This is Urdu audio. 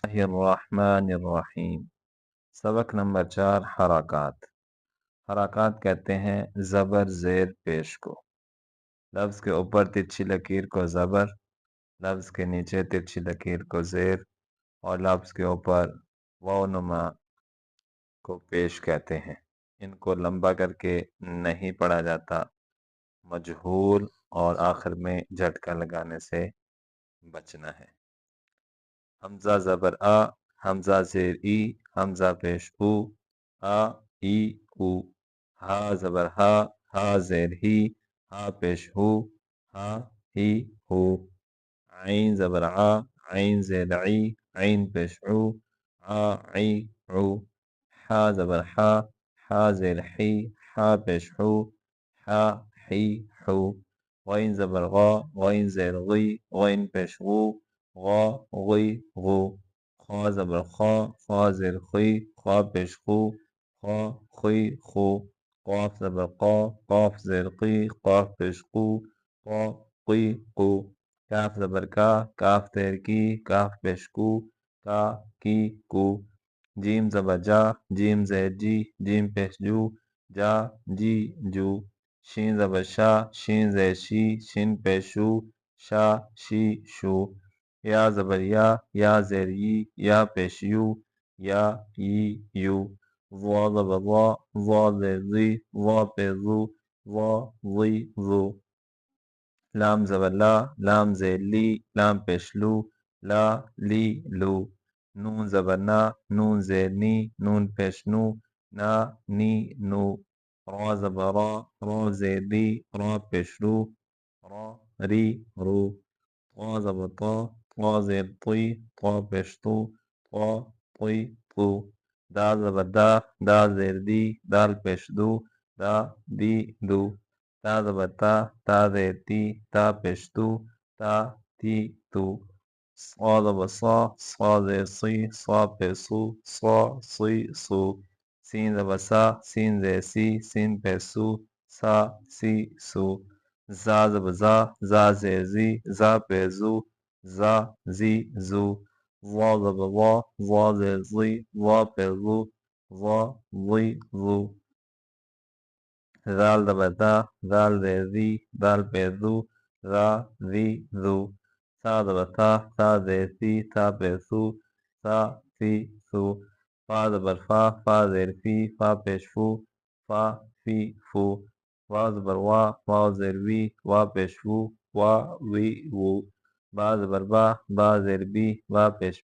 الرحمن الرحیم۔ سبق نمبر 4، حرکات۔ حرکات کہتے ہیں زبر زیر پیش کو۔ لفظ کے اوپر ترچھی لکیر کو زبر، لفظ کے نیچے ترچھی لکیر کو زیر، اور لفظ کے اوپر واو نما کو پیش کہتے ہیں۔ ان کو لمبا کر کے نہیں پڑھا جاتا، مجہول اور آخر میں جھٹکا لگانے سے بچنا ہے۔ حمزہ زبر آ، حمزہ زیر ای، حمزہ پیش او، آ ای او۔ ہا زبر ہا، ہا زیر ہی، ہا پیش ہو، ہا ہی ہو۔ عین زبر آ، عین زیر عی، عین پیش عو، آ عی عو۔ حا زبر حا، حا زیر حی، حا پیش حو، حا حی حو۔ غین زبر غا، غین زیر غی، غین پیش غو، غا غی غو۔ خا زبر خا، خا زیر خی، خا پیش خو، خا خی خو۔ قاف زبر قا، قاف زیر قی، قاف پیش قو، قا قی قو۔ کاف زبر کا، کاف زیر کی، کاف پیش کو، کا کی کو۔ جیم زبر جا، جیم زیر جی، جیم پیش جو، جا جی جو۔ شین زبر شا، شین زیر شی، شین پیش شو، شا شی شو۔ یا زبر یا، یا زیر یی، یا پیش یو، یا یی یو۔ ضا زبر ضا، ضا زیر زی، ضا پیش زو، ضا ضی زو۔ لام زبر لا، لام زیر لی، لام پیش لو، لا لی لو۔ نون زبر نا، نون زیر نی، نون پیش نو، نا نی نو۔ را زبر را، را زیر ری، را پیش رو، را ری رو۔ طا زبر طا، طا زیر طی، طا پیش طو، طا طی طو۔ دال زبر دا، دال زیر دی، دال پیش دو، دا دی دو۔ تا زبر تا، تا زیر تی، تا پیش تو، تا تی تو۔ صا زبر صا، صا زیر صی، صا پیش صو، صا صی صو۔ سین زبر سا، سین زیر سی، سین پیش سو، سا سی سو۔ زا زبر زا، زا زیر زی، زا پیش زو، زا زی زو۔ ظا زبر ظا، ظا زیر زی، ظا پیش زو، ظا ظی زو۔ ذال زبر ذا، ذال زیر ذی، ذال پیش ذو، ذا ذی ذو۔ ثا زبر ثا، ثا زیر ثی، ثا پیش ثو، ثا ثی ثو۔ فا زبر فا، فا زیر فی، فا پیش فو، فا فی فو۔ وا زبر وا، وا زیر وی، وا پیش وو، وا وی وو۔ با زبر با، با زیر بی، با پیش